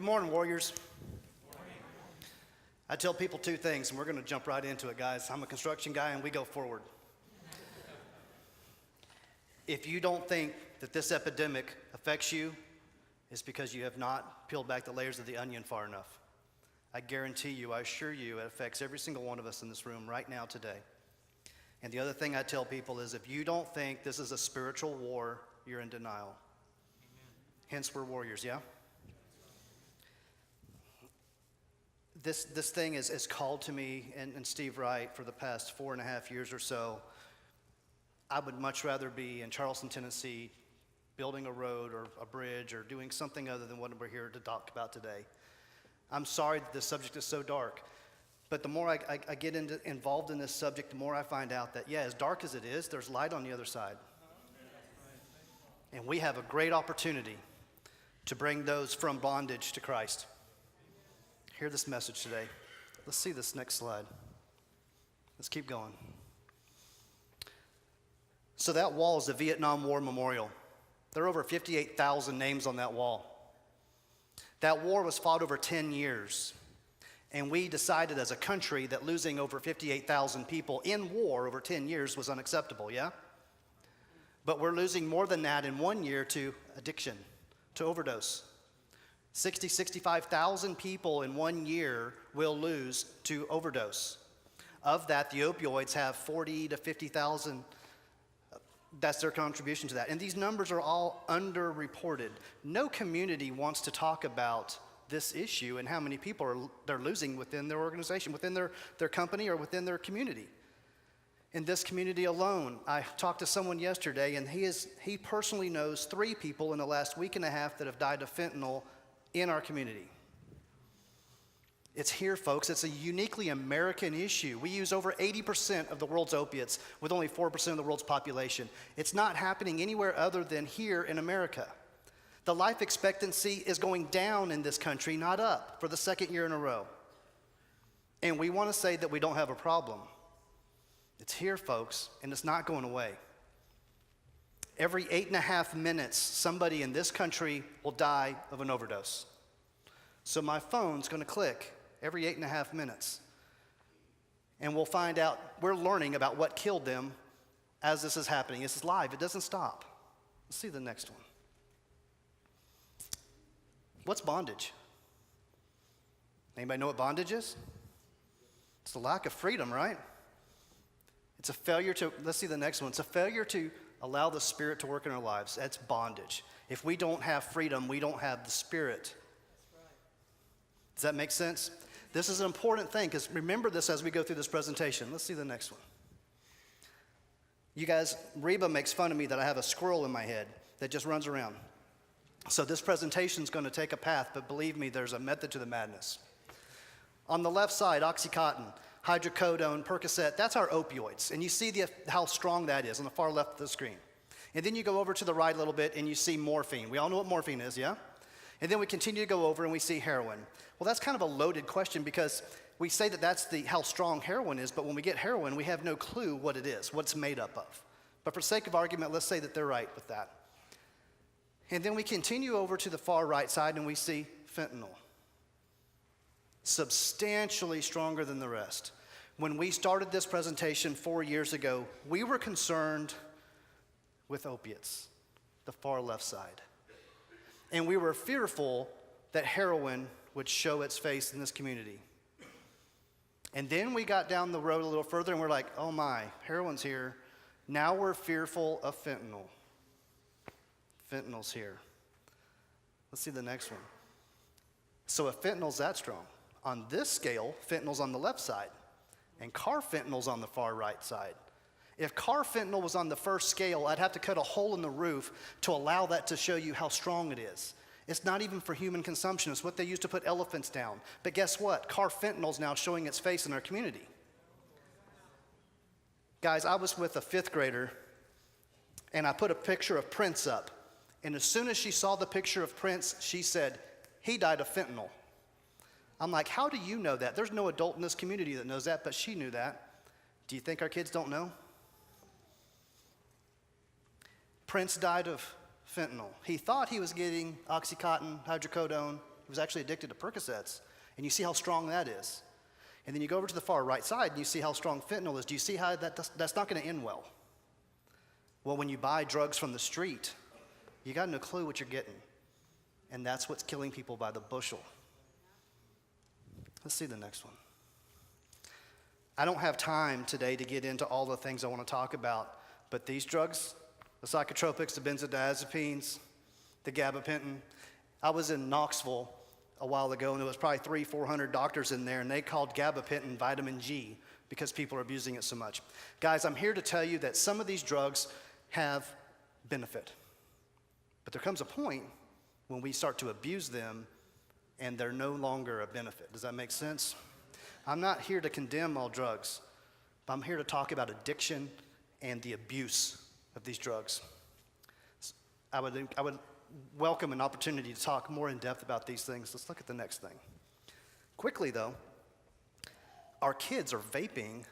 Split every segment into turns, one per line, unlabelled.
morning, warriors. I tell people two things, and we're going to jump right into it, guys. I'm a construction guy, and we go forward. If you don't think that this epidemic affects you, it's because you have not peeled back the layers of the onion far enough. I guarantee you, I assure you, it affects every single one of us in this room right now today. And the other thing I tell people is if you don't think this is a spiritual war, you're in denial. Amen. Hence, we're warriors, yeah? This thing is called to me and Steve Wright for the past 4.5 years or so. I would much rather be in Charleston, Tennessee, building a road or a bridge or doing something other than what we're here to talk about today. I'm sorry that this subject is so dark, but the more I get involved in this subject, the more I find out that, yeah, as dark as it is, there's light on the other side. And we have a great opportunity to bring those from bondage to Christ. Hear this message today. Let's see this next slide. Let's keep going. So that wall is the Vietnam War Memorial. There are over 58,000 names on that wall. That war was fought over 10 years. And we decided as a country that losing over 58,000 people in war over 10 years was unacceptable, yeah? But we're losing more than that in 1 year to addiction, to overdose. 65,000 people in 1 year will lose to overdose. Of that, the opioids have 40 to 50,000. That's their contribution to that. And these numbers are all underreported. No community wants to talk about this issue and how many people they're losing within their organization, within their company, or within their community. In this community alone, I talked to someone yesterday, and he personally knows 3 people in the last week and a half that have died of fentanyl in our community. It's here, folks. It's a uniquely American issue. We use over 80% of the world's opiates with only 4% of the world's population. It's not happening anywhere other than here in America. The life expectancy is going down in this country, not up, for the 2nd year in a row. And we want to say that we don't have a problem. It's here, folks, and it's not going away. Every 8.5 minutes, somebody in this country will die of an overdose. So my phone's going to click every 8.5 minutes. And we'll find out, we're learning about what killed them as this is happening. This is live. It doesn't stop. Let's see the next one. What's bondage? Anybody know what bondage is? It's the lack of freedom, right? It's a failure to, let's see the next one. It's a failure to allow the Spirit to work in our lives. That's bondage. If we don't have freedom, we don't have the Spirit. Does that make sense? This is an important thing, because remember this as we go through this presentation. Let's see the next one. You guys, Reba makes fun of me that I have a squirrel in my head that just runs around. So this presentation is going to take a path, but believe me, there's a method to the madness. On the left side, Oxycontin, hydrocodone, Percocet, that's our opioids. And you see how strong that is on the far left of the screen. And then you go over to the right a little bit and you see morphine. We all know what morphine is, yeah? And then we continue to go over and we see heroin. Well, that's kind of a loaded question, because we say that that's how strong heroin is, but when we get heroin, we have no clue what it is, what it's made up of. But for sake of argument, let's say that they're right with that. And then we continue over to the far right side and we see fentanyl. Substantially stronger than the rest. When we started this presentation 4 years ago, we were concerned with opiates, the far left side. And we were fearful that heroin would show its face in this community. And then we got down the road a little further and we're like, oh my, heroin's here. Now we're fearful of fentanyl. Fentanyl's here. Let's see the next one. So if fentanyl's that strong, on this scale, fentanyl's on the left side, and carfentanyl's on the far right side. If carfentanil was on the first scale, I'd have to cut a hole in the roof to allow that to show you how strong it is. It's not even for human consumption. It's what they use to put elephants down. But guess what? Carfentanyl's now showing its face in our community. Guys, I was with a 5th grader, and I put a picture of Prince up. And as soon as she saw the picture of Prince, she said, he died of fentanyl. I'm like, how do you know that? There's no adult in this community that knows that, but she knew that. Do you think our kids don't know? Prince died of fentanyl. He thought he was getting Oxycontin, hydrocodone, He was actually addicted to Percocets. And you see how strong that is. And then you go over to the far right side and you see how strong fentanyl is. Do you see how that's not going to end well? Well, when you buy drugs from the street, you got no clue what you're getting. And that's what's killing people by the bushel. Let's see the next one. I don't have time today to get into all the things I want to talk about, but these drugs, the psychotropics, the benzodiazepines, the gabapentin. I was in Knoxville a while ago, and there was probably 300-400 doctors in there, and they called gabapentin vitamin G because people are abusing it so much. Guys, I'm here to tell you that some of these drugs have benefit. But there comes a point when we start to abuse them, and they're no longer a benefit. Does that make sense? I'm not here to condemn all drugs, but I'm here to talk about addiction and the abuse of these drugs. I would welcome an opportunity to talk more in depth about these things. Let's look at the next thing. Quickly, though, our kids are vaping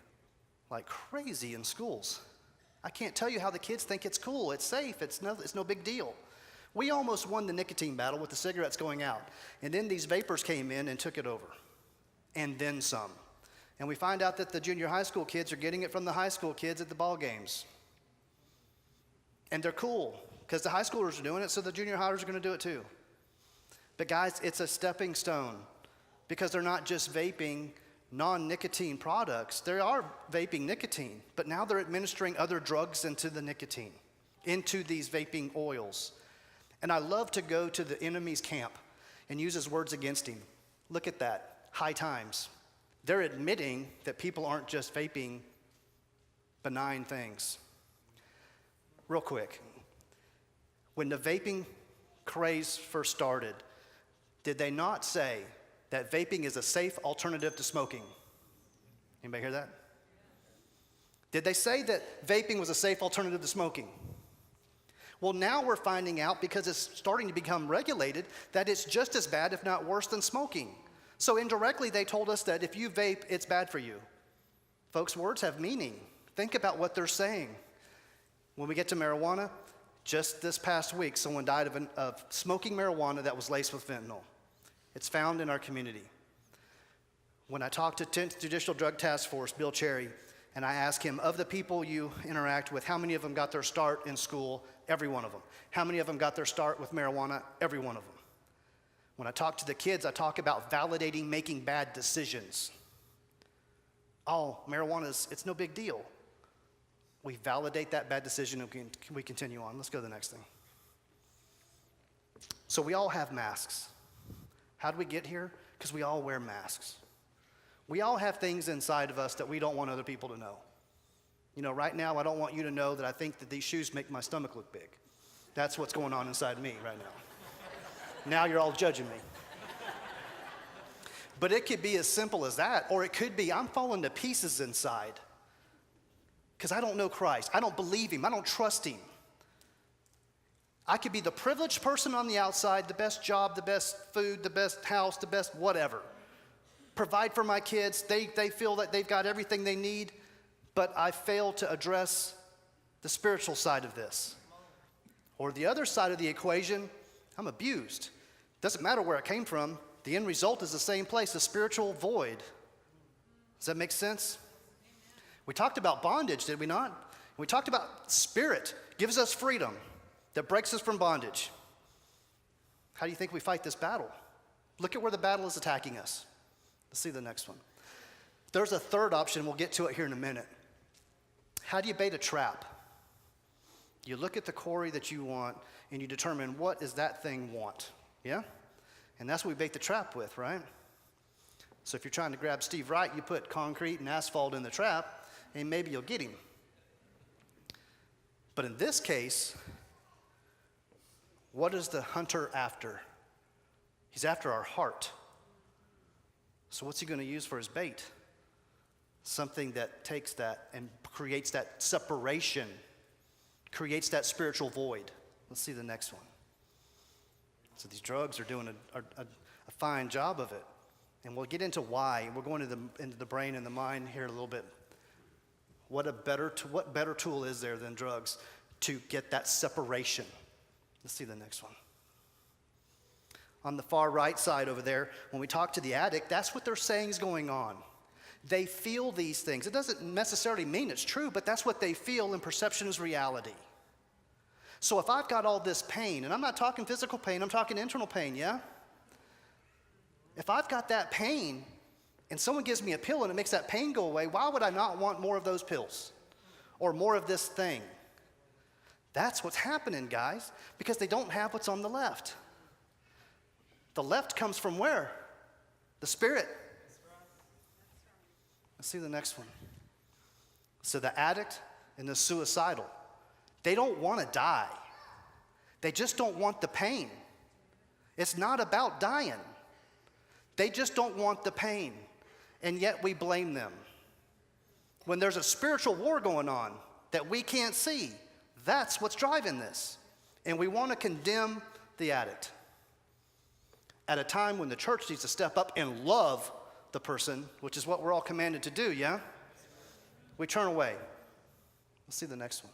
like crazy in schools. I can't tell you how the kids think it's cool, it's safe, it's no big deal. We almost won the nicotine battle with the cigarettes going out. And then these vapors came in and took it over. And then some. And we find out that the junior high school kids are getting it from the high school kids at the ball games. And they're cool, because the high schoolers are doing it, so the junior hires are going to do it too. But guys, it's a stepping stone, because they're not just vaping non-nicotine products. They are vaping nicotine, but now they're administering other drugs into the nicotine, into these vaping oils. And I love to go to the enemy's camp and use his words against him. Look at that, high times. They're admitting that people aren't just vaping benign things. Real quick, when the vaping craze first started, did they not say that vaping is a safe alternative to smoking? Anybody hear that? Did they say that vaping was a safe alternative to smoking? Well, now we're finding out, because it's starting to become regulated, that it's just as bad, if not worse, than smoking. So indirectly, they told us that if you vape, it's bad for you. Folks, words have meaning. Think about what they're saying. When we get to marijuana, just this past week, someone died of smoking marijuana that was laced with fentanyl. It's found in our community. When I talked to 10th Judicial Drug Task Force, Bill Cherry, and I asked him, of the people you interact with, how many of them got their start in school? Every one of them. How many of them got their start with marijuana? Every one of them. When I talk to the kids, I talk about validating making bad decisions. Oh, marijuana it's no big deal. We validate that bad decision and we continue on. Let's go to the next thing. So we all have masks. How did we get here? Because we all wear masks. We all have things inside of us that we don't want other people to know. You know, right now, I don't want you to know that I think that these shoes make my stomach look big. That's what's going on inside me right now. Now you're all judging me. But it could be as simple as that, or it could be I'm falling to pieces inside because I don't know Christ. I don't believe him. I don't trust him. I could be the privileged person on the outside, the best job, the best food, the best house, the best whatever. Provide for my kids. They feel that they've got everything they need, but I fail to address the spiritual side of this. Or the other side of the equation, I'm abused. Doesn't matter where it came from. The end result is the same place, a spiritual void. Does that make sense? We talked about bondage, did we not? We talked about spirit gives us freedom that breaks us from bondage. How do you think we fight this battle? Look at where the battle is attacking us. Let's see the next one. There's a third option. We'll get to it here in a minute. How do you bait a trap? You look at the quarry that you want, and you determine what does that thing want, yeah? And that's what we bait the trap with, right? So if you're trying to grab Steve Wright, you put concrete and asphalt in the trap, and maybe you'll get him. But in this case, what is the hunter after? He's after our heart. So what's he going to use for his bait? Something that takes that and creates that separation, creates that spiritual void. Let's see the next one. So these drugs are doing a fine job of it. And we'll get into why. We're going into the brain and the mind here a little bit. What better tool is there than drugs to get that separation? Let's see the next one. on the far right side over there, when we talk to the addict, that's what they're saying is going on. They feel these things. It doesn't necessarily mean it's true, but that's what they feel, and perception is reality. So if I've got all this pain, and I'm not talking physical pain, I'm talking internal pain, yeah? If I've got that pain, and someone gives me a pill and it makes that pain go away, why would I not want more of those pills? Or more of this thing? That's what's happening, guys, because they don't have what's on the left. The left comes from where? The Spirit. Let's see the next one. So the addict and the suicidal, they don't want to die. They just don't want the pain. It's not about dying. They just don't want the pain, and yet we blame them. When there's a spiritual war going on that we can't see, that's what's driving this. And we want to condemn the addict at a time when the church needs to step up and love the person, which is what we're all commanded to do, yeah? We turn away. Let's see the next one.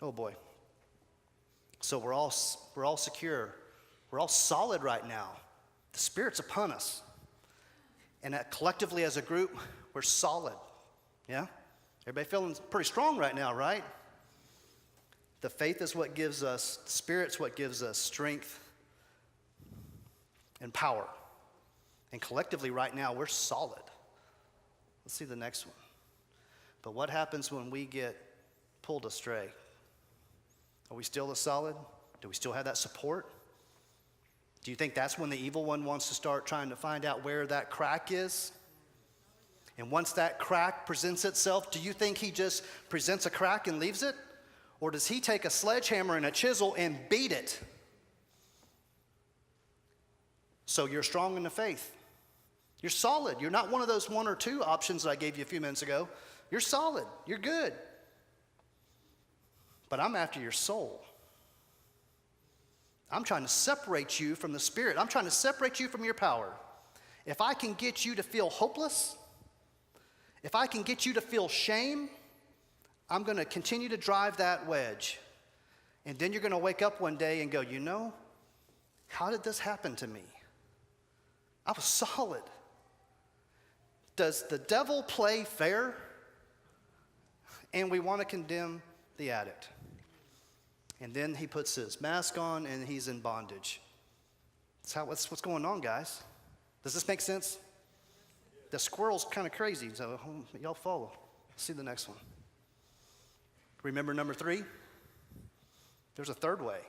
Oh boy. So we're all secure. We're all solid right now. The Spirit's upon us. And collectively as a group, we're solid. Yeah? Everybody feeling pretty strong right now, right? The faith is what gives us, the Spirit's what gives us strength and power. And collectively right now, we're solid. Let's see the next one. But what happens when we get pulled astray? Are we still as solid? Do we still have that support? Do you think that's when the evil one wants to start trying to find out where that crack is? And once that crack presents itself, do you think he just presents a crack and leaves it? Or does he take a sledgehammer and a chisel and beat it? So you're strong in the faith. You're solid. You're not one of those one or two options that I gave you a few minutes ago. You're solid. You're good. But I'm after your soul. I'm trying to separate you from the Spirit. I'm trying to separate you from your power. If I can get you to feel hopeless, if I can get you to feel shame, I'm going to continue to drive that wedge. And then you're going to wake up one day and go, you know, how did this happen to me? I was solid. Does the devil play fair? And we want to condemn the addict. And then he puts his mask on and he's in bondage. That's what's going on, guys. Does this make sense? The squirrel's kind of crazy, so y'all follow. See the next one. Remember number 3? There's a third way.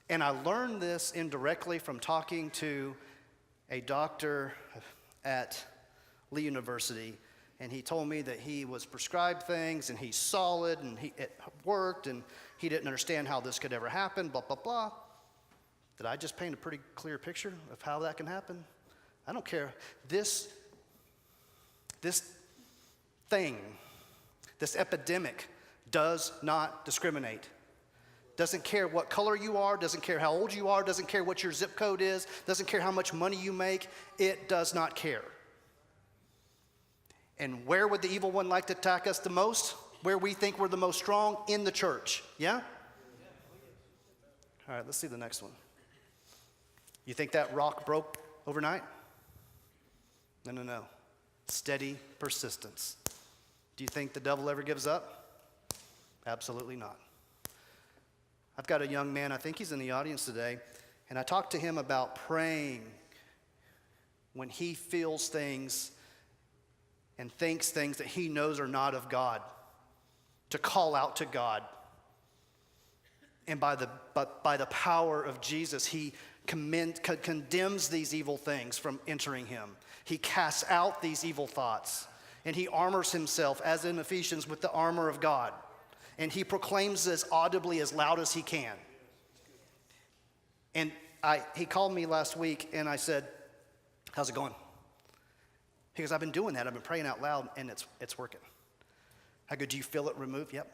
And I learned this indirectly from talking to a doctor at Lee University. And he told me that he was prescribed things and he's solid and it worked and he didn't understand how this could ever happen, blah, blah, blah. Did I just paint a pretty clear picture of how that can happen? I don't care. This thing, this epidemic does not discriminate. Doesn't care what color you are, doesn't care how old you are, doesn't care what your zip code is, doesn't care how much money you make. It does not care. And where would the evil one like to attack us the most? Where we think we're the most strong? In the church. Yeah? All right, let's see the next one. You think that rock broke overnight? No. Steady persistence. Do you think the devil ever gives up? Absolutely not. I've got a young man, I think he's in the audience today, and I talked to him about praying when he feels things and thinks things that he knows are not of God, to call out to God. And by the power of Jesus, he condemns these evil things from entering him. He casts out these evil thoughts, and he armors himself, as in Ephesians, with the armor of God. And he proclaims this audibly as loud as he can. And he called me last week, and I said, how's it going? He goes, I've been doing that. I've been praying out loud, and it's working. I go, do you feel it remove? Yep.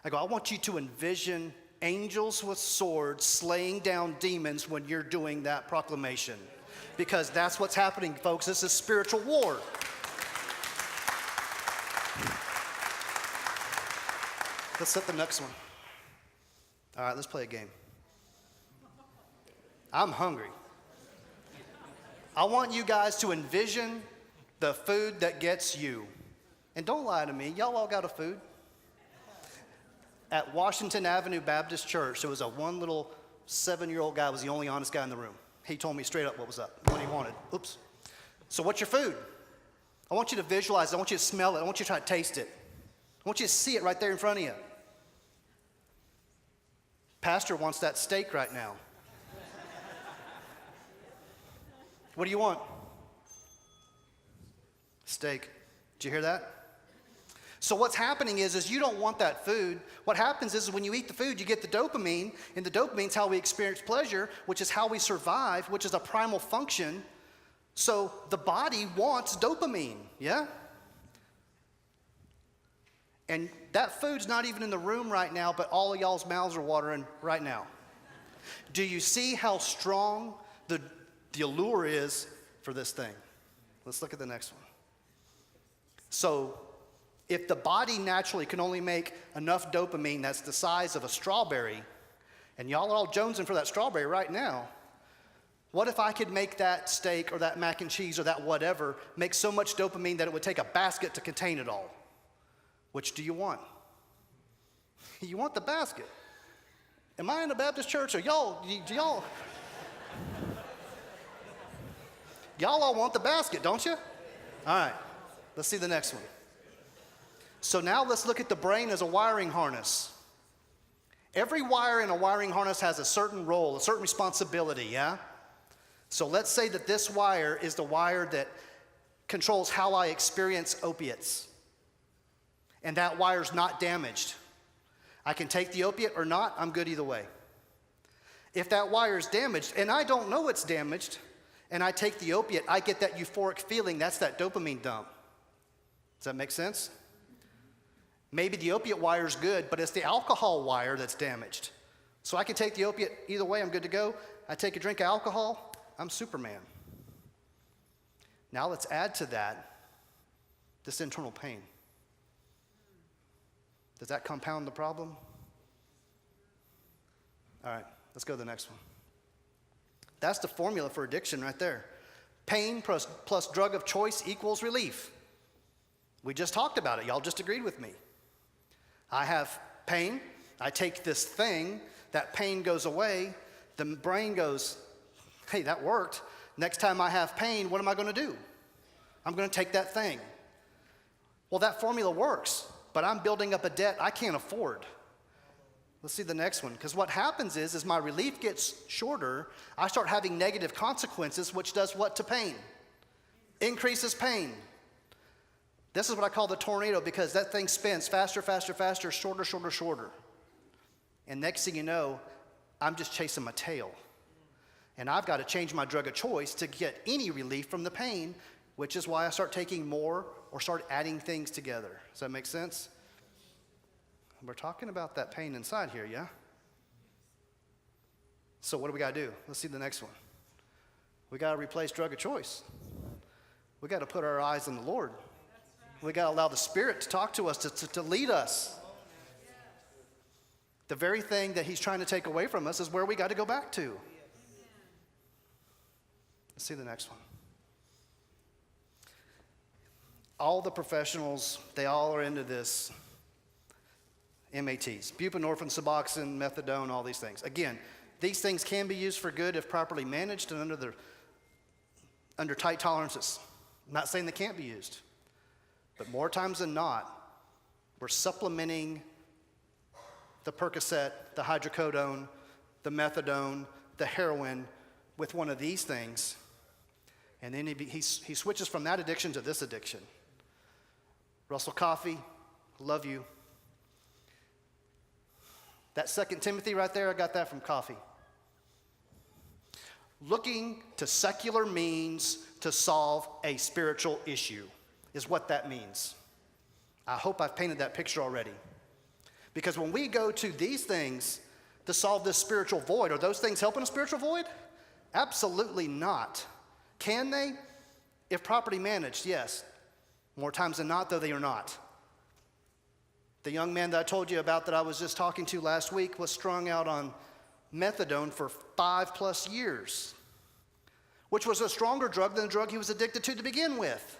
I go, I want you to envision angels with swords slaying down demons when you're doing that proclamation. Because that's what's happening, folks. This is spiritual war. Let's set the next one. All right, let's play a game. I'm hungry. I want you guys to envision the food that gets you. And don't lie to me, y'all all got a food. At Washington Avenue Baptist Church, there was one little 7-year-old guy was the only honest guy in the room. He told me straight up what was up, what he wanted. Oops. So what's your food? I want you to visualize it. I want you to smell it. I want you to try to taste it. I want you to see it right there in front of you. Pastor wants that steak right now. What do you want? Steak. Did you hear that? So what's happening is you don't want that food. What happens is when you eat the food, you get the dopamine, and the dopamine's how we experience pleasure, which is how we survive, which is a primal function. So the body wants dopamine, yeah? And that food's not even in the room right now, but all of y'all's mouths are watering right now. Do you see how strong the allure is for this thing? Let's look at the next one. So if the body naturally can only make enough dopamine that's the size of a strawberry, and y'all are all jonesing for that strawberry right now, what if I could make that steak or that mac and cheese or that whatever make so much dopamine that it would take a basket to contain it all? Which do you want? You want the basket. Am I in a Baptist church or y'all all want the basket, don't you? All right, let's see the next one. So now let's look at the brain as a wiring harness. Every wire in a wiring harness has a certain role, a certain responsibility, yeah? So let's say that this wire is the wire that controls how I experience opiates. And that wire's not damaged. I can take the opiate or not, I'm good either way. If that wire is damaged, and I don't know it's damaged, and I take the opiate, I get that euphoric feeling, that's that dopamine dump. Does that make sense? Maybe the opiate wire is good, but it's the alcohol wire that's damaged. So I can take the opiate either way, I'm good to go. I take a drink of alcohol, I'm Superman. Now let's add to that this internal pain. Does that compound the problem? All right, let's go to the next one. That's the formula for addiction right there. Pain plus drug of choice equals relief. We just talked about it. Y'all just agreed with me. I have pain. I take this thing. That pain goes away. The brain goes, hey, that worked. Next time I have pain, what am I going to do? I'm going to take that thing. Well, that formula works, but I'm building up a debt I can't afford. Let's see the next one. Because what happens is my relief gets shorter, I start having negative consequences, which does what to pain? Increases pain. This is what I call the tornado, because that thing spins faster, faster, faster, shorter, shorter, shorter. And next thing you know, I'm just chasing my tail. And I've got to change my drug of choice to get any relief from the pain, which is why I start taking more or start adding things together. Does that make sense? We're talking about that pain inside here, yeah? So what do we got to do? Let's see the next one. We got to replace drug of choice. We got to put our eyes on the Lord. We got to allow the Spirit to talk to us, to lead us. The very thing that He's trying to take away from us is where we got to go back to. Let's see the next one. All the professionals, they all are into this. MATs, buprenorphine, Suboxone, methadone, all these things. Again, these things can be used for good if properly managed and under tight tolerances. I'm not saying they can't be used, but more times than not, we're supplementing the Percocet, the hydrocodone, the methadone, the heroin with one of these things, and then he switches from that addiction to this addiction. Russell Coffey, love you. That 2 Timothy right there, I got that from Coffee. Looking to secular means to solve a spiritual issue is what that means. I hope I've painted that picture already. Because when we go to these things to solve this spiritual void, are those things helping a spiritual void? Absolutely not. Can they? If properly managed, yes. More times than not, though, they are not. The young man that I told you about that I was just talking to last week was strung out on methadone for 5+ years, which was a stronger drug than the drug he was addicted to begin with,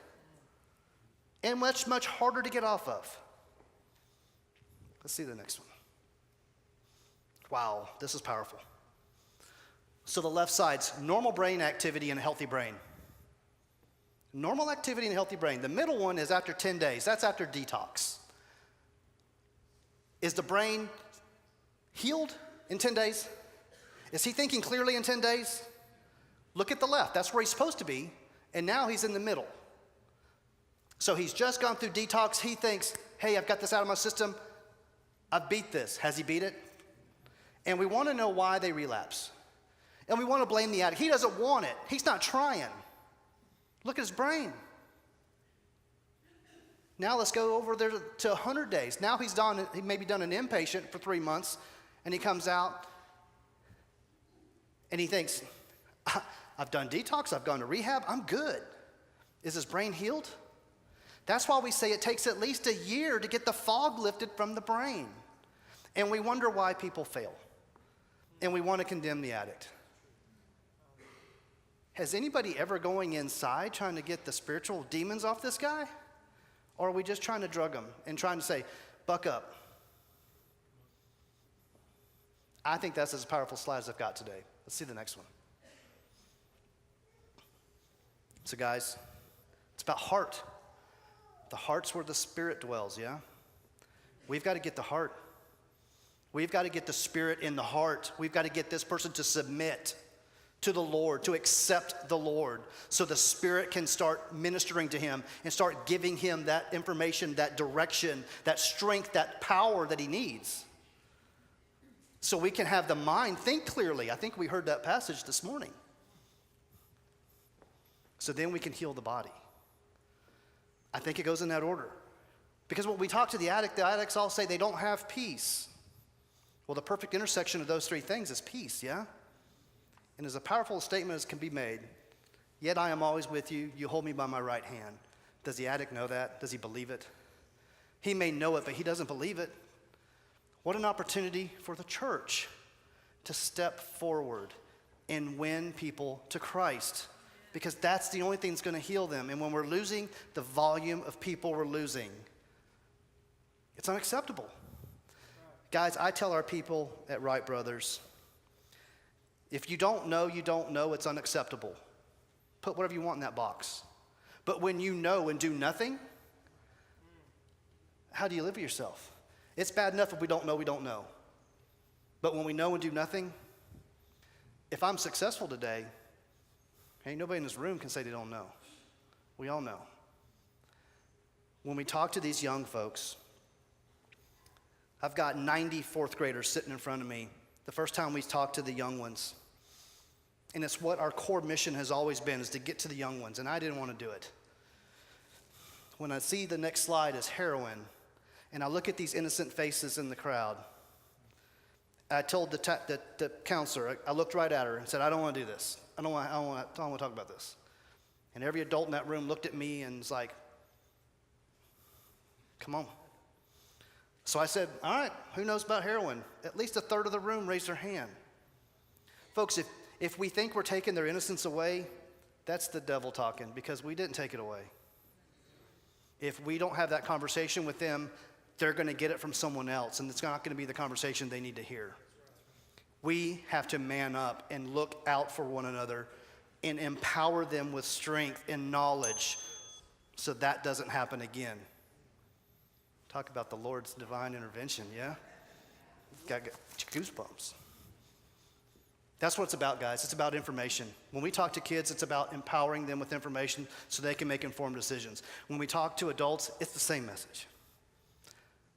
and much, much harder to get off of. Let's see the next one. Wow, this is powerful. So the left side's normal brain activity in a healthy brain. Normal activity in a healthy brain. The middle one is after 10 days. That's after detox. Is the brain healed in 10 days? Is he thinking clearly in 10 days? Look at the left. That's where he's supposed to be. And now he's in the middle. So he's just gone through detox. He thinks, hey, I've got this out of my system. I've beat this. Has he beat it? And we want to know why they relapse. And we want to blame the addict. He doesn't want it. He's not trying. Look at his brain. Now let's go over there to 100 days. Now he maybe done an inpatient for 3 months, and he comes out, and he thinks, I've done detox, I've gone to rehab, I'm good. Is his brain healed? That's why we say it takes at least a year to get the fog lifted from the brain. And we wonder why people fail. And we want to condemn the addict. Has anybody ever going inside trying to get the spiritual demons off this guy? Or are we just trying to drug him and trying to say, buck up? I think that's as powerful slide as I've got today. Let's see the next one. So guys, it's about heart. The heart's where the spirit dwells, yeah? We've got to get the heart. We've got to get the spirit in the heart. We've got to get this person to submit to the Lord, to accept the Lord, so the Spirit can start ministering to him and start giving him that information, that direction, that strength, that power that he needs. So we can have the mind think clearly. I think we heard that passage this morning. So then we can heal the body. I think it goes in that order. Because when we talk to the addicts all say they don't have peace. Well, the perfect intersection of those three things is peace, yeah? And as a powerful statement as can be made, yet I am always with you, you hold me by my right hand. Does the addict know that? Does he believe it? He may know it, but he doesn't believe it. What an opportunity for the church to step forward and win people to Christ, because that's the only thing that's going to heal them. And when we're losing the volume of people we're losing, it's unacceptable. Guys, I tell our people at Wright Brothers, if you don't know, it's unacceptable. Put whatever you want in that box. But when you know and do nothing, how do you live with yourself? It's bad enough if we don't know. But when we know and do nothing, if I'm successful today, ain't nobody in this room can say they don't know. We all know. When we talk to these young folks, I've got 90 fourth graders sitting in front of me. The first time we talked to the young ones. And it's what our core mission has always been, is to get to the young ones. And I didn't want to do it. When I see the next slide is heroin, and I look at these innocent faces in the crowd, I told the counselor, I looked right at her and said, I don't want to do this. I don't want to talk about this. And every adult in that room looked at me and was like, come on. So I said, all right, who knows about heroin? At least a third of the room raised their hand. Folks, if we think we're taking their innocence away, that's the devil talking, because we didn't take it away. If we don't have that conversation with them, they're going to get it from someone else, and it's not going to be the conversation they need to hear. We have to man up and look out for one another and empower them with strength and knowledge so that doesn't happen again. Talk about the Lord's divine intervention, yeah? Got goosebumps. That's what it's about, guys. It's about information. When we talk to kids, it's about empowering them with information so they can make informed decisions. When we talk to adults, it's the same message.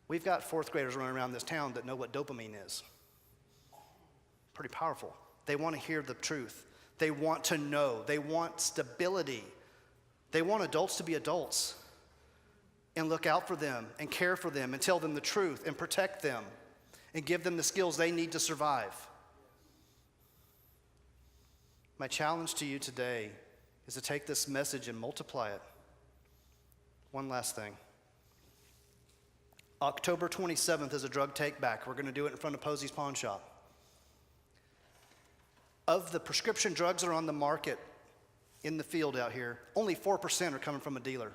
We've got fourth graders running around this town that know what dopamine is. Pretty powerful. They want to hear the truth. They want to know. They want stability. They want adults to be adults and look out for them and care for them and tell them the truth and protect them and give them the skills they need to survive. My challenge to you today is to take this message and multiply it. One last thing. October 27th is a drug take back. We're going to do it in front of Posey's Pawn Shop. of the prescription drugs that are on the market in the field out here, only 4% are coming from a dealer.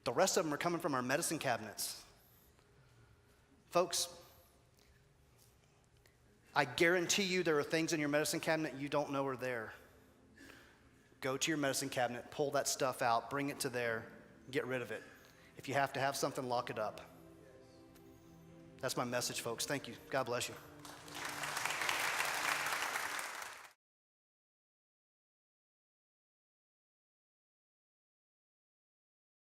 The rest of them are coming from our medicine cabinets. Folks, I guarantee you there are things in your medicine cabinet you don't know are there. Go to your medicine cabinet, pull that stuff out, bring it to there, get rid of it. If you have to have something, lock it up. That's my message, folks. Thank you. God bless you.